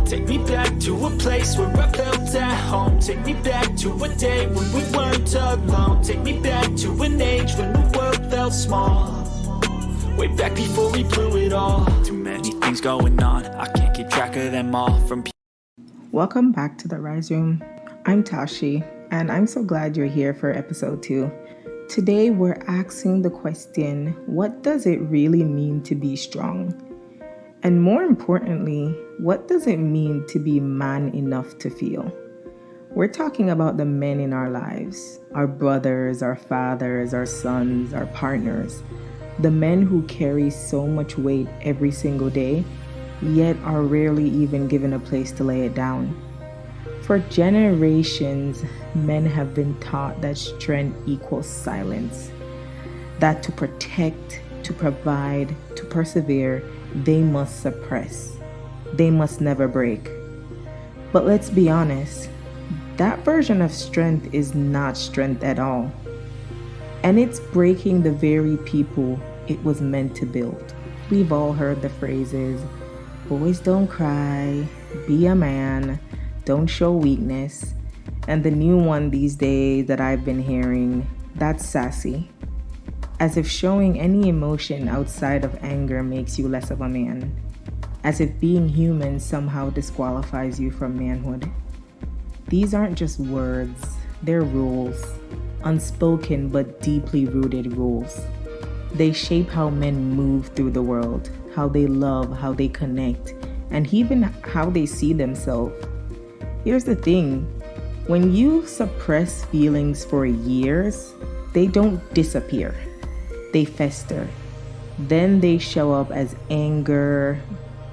Take me back to a place where I felt at home. Take me back to a day when we weren't alone. Take me back to an age when the world felt small. Way back before we blew it all. Too many things going on, I can't keep track of them all. Welcome back to the Rise Room. I'm Tashi, and I'm so glad you're here for episode 2. Today we're asking the question, what does it really mean to be strong? And more importantly, what does it mean to be man enough to feel? We're talking about the men in our lives, our brothers, our fathers, our sons, our partners, the men who carry so much weight every single day, yet are rarely even given a place to lay it down. For generations, men have been taught that strength equals silence, that to protect, to provide, to persevere, they must suppress. They must never break. But let's be honest, that version of strength is not strength at all. And it's breaking the very people it was meant to build. We've all heard the phrases, boys don't cry, be a man, don't show weakness. And the new one these days that I've been hearing, that's sassy. As if showing any emotion outside of anger makes you less of a man. As if being human somehow disqualifies you from manhood. These aren't just words, they're rules. Unspoken but deeply rooted rules. They shape how men move through the world, how they love, how they connect, and even how they see themselves. Here's the thing, when you suppress feelings for years, they don't disappear. They fester. Then they show up as anger,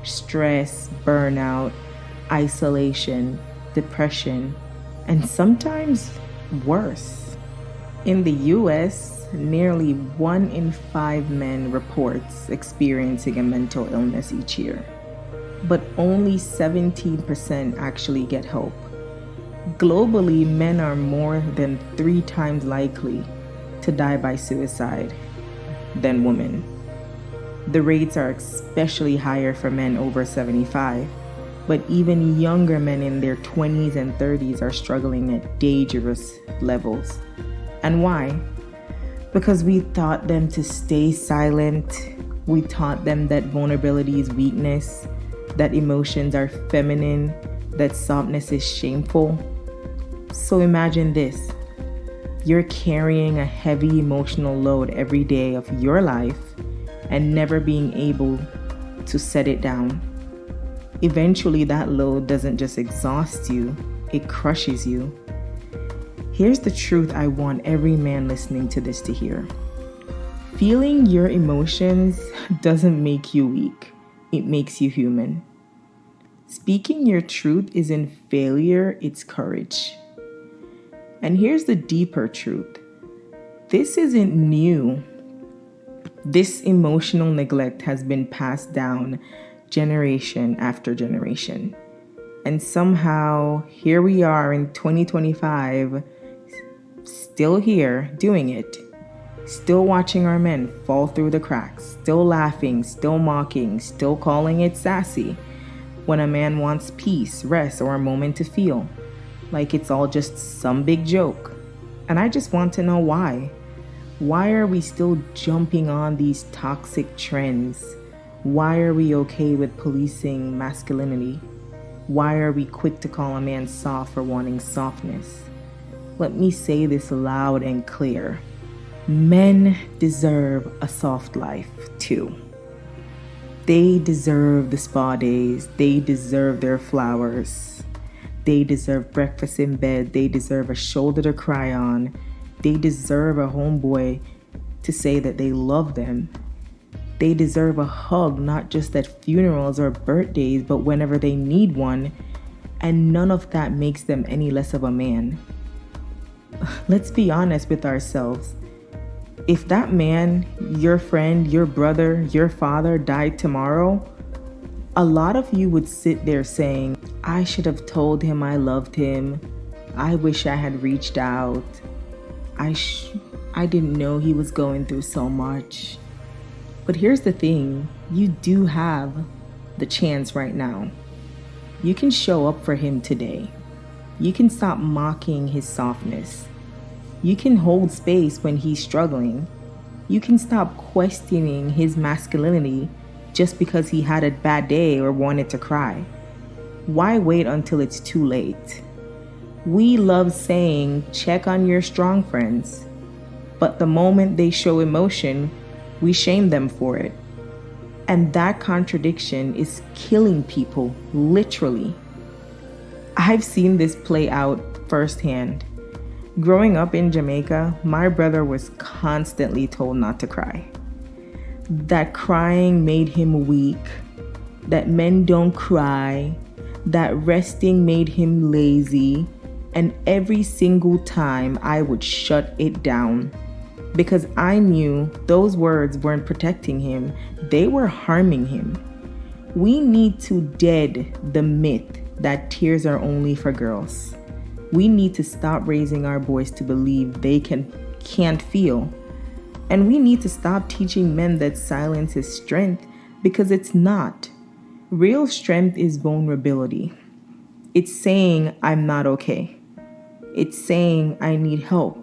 stress, burnout, isolation, depression, and sometimes worse. In the US, nearly 1 in 5 men reports experiencing a mental illness each year, but only 17% actually get help. Globally, men are more than 3 times likely to die by suicide than women. The rates are especially higher for men over 75, but even younger men in their 20s and 30s are struggling at dangerous levels. And why? Because we taught them to stay silent. We taught them that vulnerability is weakness, that emotions are feminine, that softness is shameful. So imagine this. You're carrying a heavy emotional load every day of your life and never being able to set it down. Eventually, that load doesn't just exhaust you, it crushes you. Here's the truth I want every man listening to this to hear. Feeling your emotions doesn't make you weak, it makes you human. Speaking your truth isn't failure, it's courage. And here's the deeper truth. This isn't new. This emotional neglect has been passed down generation after generation. And somehow, here we are in 2025, still here doing it. Still watching our men fall through the cracks. Still laughing, still mocking, still calling it sassy when a man wants peace, rest, or a moment to feel. Like it's all just some big joke. And I just want to know why. Why are we still jumping on these toxic trends? Why are we okay with policing masculinity? Why are we quick to call a man soft for wanting softness? Let me say this loud and clear. Men deserve a soft life too. They deserve the spa days. They deserve their flowers. They deserve breakfast in bed. They deserve a shoulder to cry on. They deserve a homeboy to say that they love them. They deserve a hug, not just at funerals or birthdays, but whenever they need one. And none of that makes them any less of a man. Let's be honest with ourselves. If that man, your friend, your brother, your father died tomorrow, a lot of you would sit there saying, I should have told him I loved him. I wish I had reached out. I didn't know he was going through so much. But here's the thing, you do have the chance right now. You can show up for him today. You can stop mocking his softness. You can hold space when he's struggling. You can stop questioning his masculinity just because he had a bad day or wanted to cry. Why wait until it's too late? We love saying, check on your strong friends. But the moment they show emotion, we shame them for it. And that contradiction is killing people, literally. I've seen this play out firsthand. Growing up in Jamaica, my brother was constantly told not to cry. That crying made him weak, that men don't cry, that resting made him lazy, and every single time I would shut it down because I knew those words weren't protecting him, they were harming him. We need to dead the myth that tears are only for girls. We need to stop raising our boys to believe they can't feel. And we need to stop teaching men that silence is strength, because it's not. Real strength is vulnerability. It's saying I'm not okay. It's saying I need help.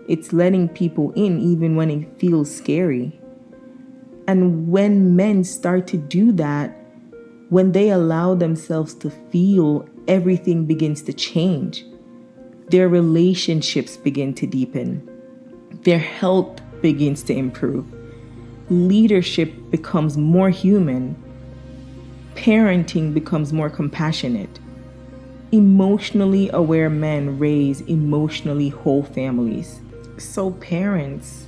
It's letting people in even when it feels scary. And when men start to do that, when they allow themselves to feel, everything begins to change. Their relationships begin to deepen. Their health begins to improve. Leadership becomes more human. Parenting becomes more compassionate. Emotionally aware men raise emotionally whole families. So parents,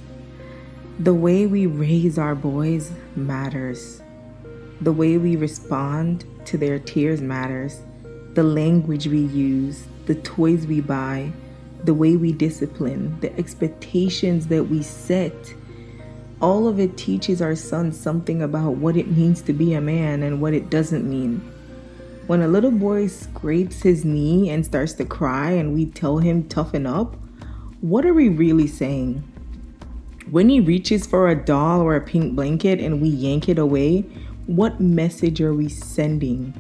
the way we raise our boys matters. The way we respond to their tears matters. The language we use, the toys we buy, the way we discipline, the expectations that we set. All of it teaches our sons something about what it means to be a man and what it doesn't mean. When a little boy scrapes his knee and starts to cry and we tell him toughen up, what are we really saying? When he reaches for a doll or a pink blanket and we yank it away, what message are we sending?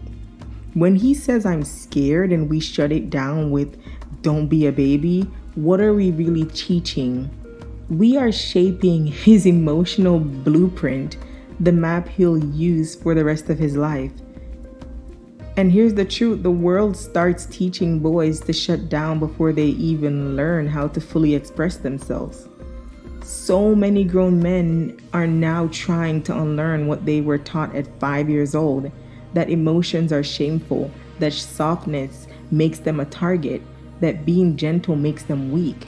When he says I'm scared and we shut it down with don't be a baby, what are we really teaching? We are shaping his emotional blueprint, the map he'll use for the rest of his life. And here's the truth, the world starts teaching boys to shut down before they even learn how to fully express themselves. So many grown men are now trying to unlearn what they were taught at 5 years old, that emotions are shameful, that softness makes them a target, that being gentle makes them weak.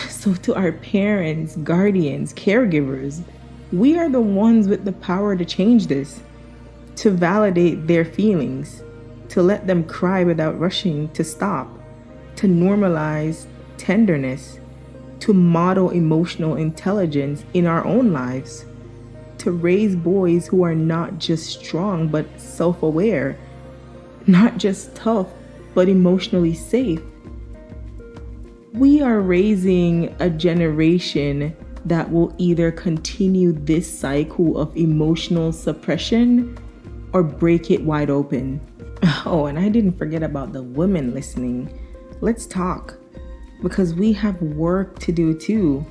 So to our parents, guardians, caregivers, we are the ones with the power to change this, to validate their feelings, to let them cry without rushing to stop, to normalize tenderness, to model emotional intelligence in our own lives, to raise boys who are not just strong but self-aware, not just tough but emotionally safe. We are raising a generation that will either continue this cycle of emotional suppression or break it wide open. Oh, and I didn't forget about the women listening. Let's talk, because we have work to do too.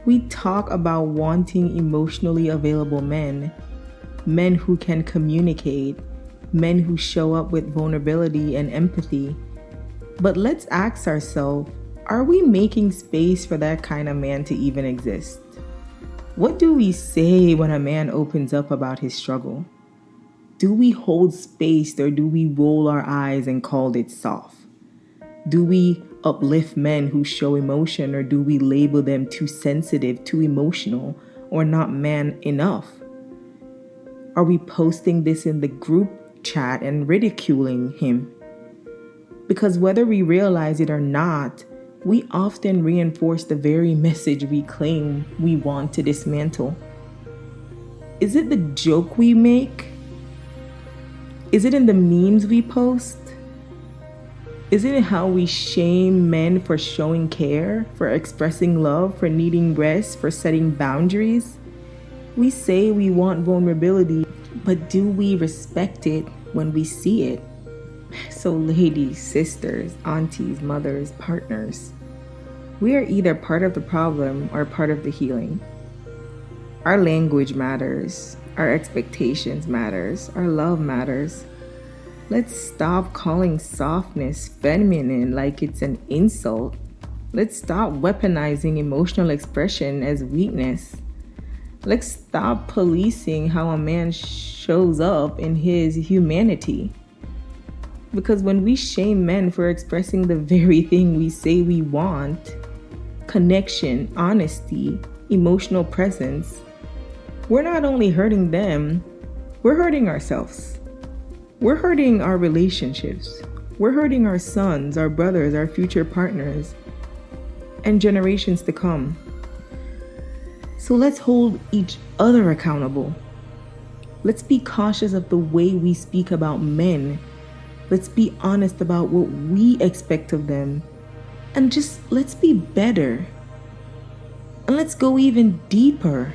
We talk about wanting emotionally available men who can communicate, men who show up with vulnerability and empathy. But let's ask ourselves, are we making space for that kind of man to even exist? What do we say when a man opens up about his struggle? Do we hold space or do we roll our eyes and call it soft? Do we uplift men who show emotion, or do we label them too sensitive, too emotional, or not man enough? Are we posting this in the group chat and ridiculing him? Because whether we realize it or not, we often reinforce the very message we claim we want to dismantle. Is it the joke we make? Is it in the memes we post? Is it in how we shame men for showing care, for expressing love, for needing rest, for setting boundaries? We say we want vulnerability, but do we respect it when we see it. So ladies, sisters, aunties, mothers, partners, we are either part of the problem or part of the healing. Our language matters, our expectations matters, our love matters. Let's stop calling softness feminine like it's an insult. Let's stop weaponizing emotional expression as weakness. Let's stop policing how a man shows up in his humanity. Because when we shame men for expressing the very thing we say we want, connection, honesty, emotional presence, we're not only hurting them, we're hurting ourselves. We're hurting our relationships. We're hurting our sons, our brothers, our future partners, and generations to come. So let's hold each other accountable. Let's be cautious of the way we speak about men. Let's be honest about what we expect of them. And just let's be better. And let's go even deeper.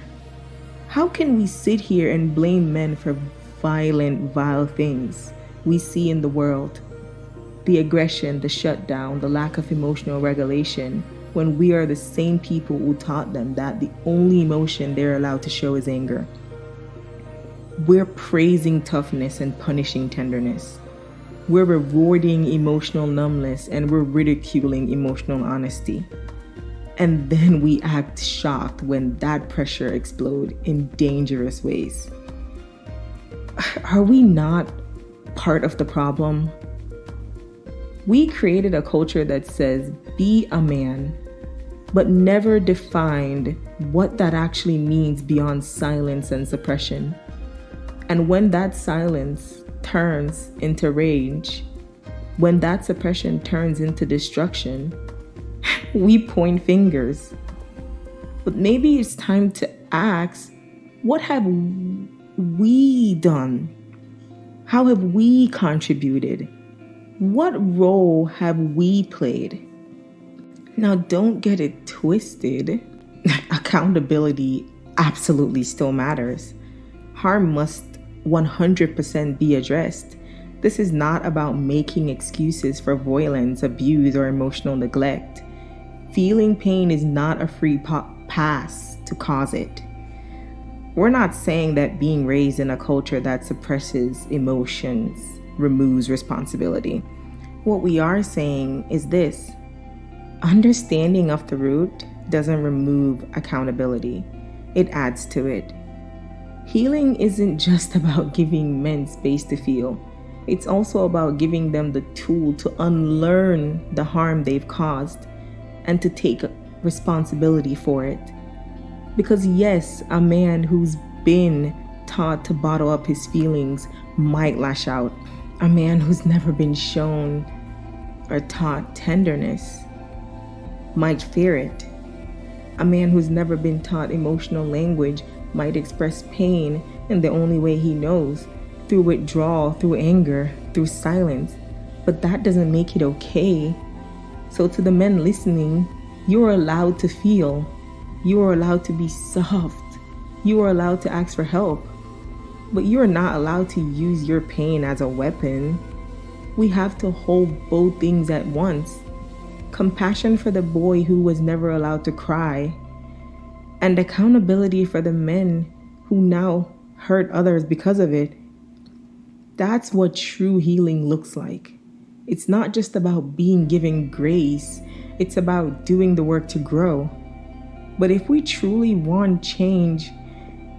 How can we sit here and blame men for violent, vile things we see in the world? The aggression, the shutdown, the lack of emotional regulation, when we are the same people who taught them that the only emotion they're allowed to show is anger. We're praising toughness and punishing tenderness. We're rewarding emotional numbness and we're ridiculing emotional honesty. And then we act shocked when that pressure explodes in dangerous ways. Are we not part of the problem? We created a culture that says, be a man, but never defined what that actually means beyond silence and suppression. And when that silence turns into rage, when that suppression turns into destruction, we point fingers. But maybe it's time to ask, what have we done? How have we contributed? What role have we played? Now, don't get it twisted. Accountability absolutely still matters. Harm must 100% be addressed. This is not about making excuses for violence, abuse, or emotional neglect. Feeling pain is not a free pass to cause it. We're not saying that being raised in a culture that suppresses emotions removes responsibility. What we are saying is this: understanding of the root doesn't remove accountability, it adds to it. Healing isn't just about giving men space to feel. It's also about giving them the tool to unlearn the harm they've caused and to take responsibility for it. Because yes, a man who's been taught to bottle up his feelings might lash out. A man who's never been shown or taught tenderness might fear it. A man who's never been taught emotional language might express pain in the only way he knows, through withdrawal, through anger, through silence. But that doesn't make it okay. So to the men listening, you are allowed to feel. You are allowed to be soft. You are allowed to ask for help. But you are not allowed to use your pain as a weapon. We have to hold both things at once. Compassion for the boy who was never allowed to cry, and accountability for the men who now hurt others because of it. That's what true healing looks like. It's not just about being given grace, it's about doing the work to grow. But if we truly want change,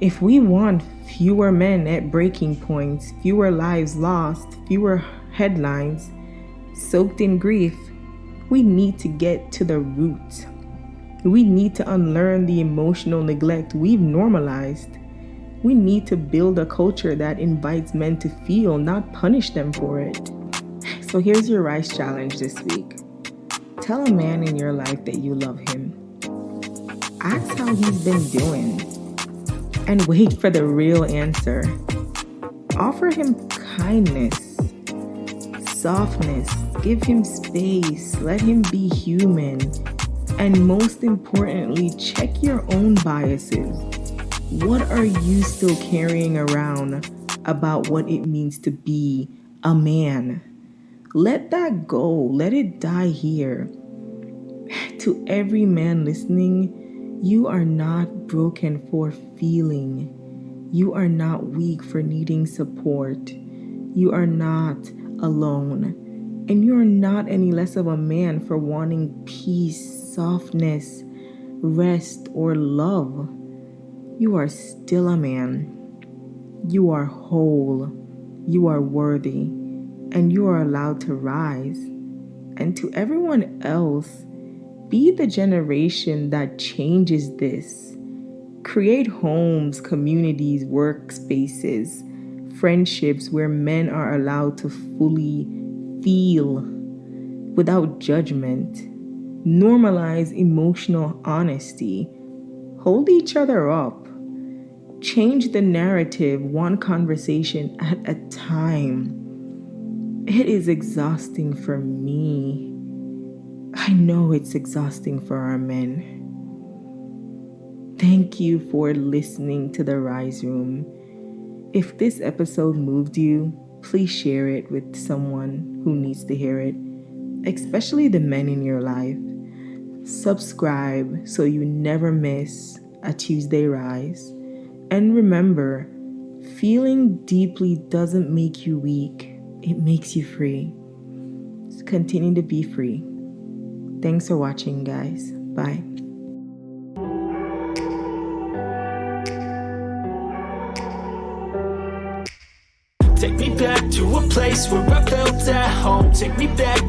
if we want fewer men at breaking points, fewer lives lost, fewer headlines soaked in grief, we need to get to the root. We need to unlearn the emotional neglect we've normalized. We need to build a culture that invites men to feel, not punish them for it. So here's your Rise Challenge this week. Tell a man in your life that you love him. Ask how he's been doing and wait for the real answer. Offer him kindness, softness, give him space, let him be human. And most importantly, check your own biases. What are you still carrying around about what it means to be a man. Let that go. Let it die here. To every man listening, you are not broken for feeling. You are not weak for needing support. You are not alone. And you are not any less of a man for wanting peace, softness, rest, or love. You are still a man. You are whole. You are worthy. And you are allowed to rise. And to everyone else, be the generation that changes this. Create homes, communities, workspaces, friendships where men are allowed to fully feel without judgment. Normalize emotional honesty. Hold each other up. Change the narrative one conversation at a time. It is exhausting for me. I know it's exhausting for our men. Thank you for listening to The Rise Room. If this episode moved you, please share it with someone who needs to hear it, especially the men in your life. Subscribe so you never miss a Tuesday Rise. And remember, feeling deeply doesn't make you weak, it makes you free. So continue to be free. Thanks for watching, guys. Bye. Take me back to a place where I felt at home. Take me back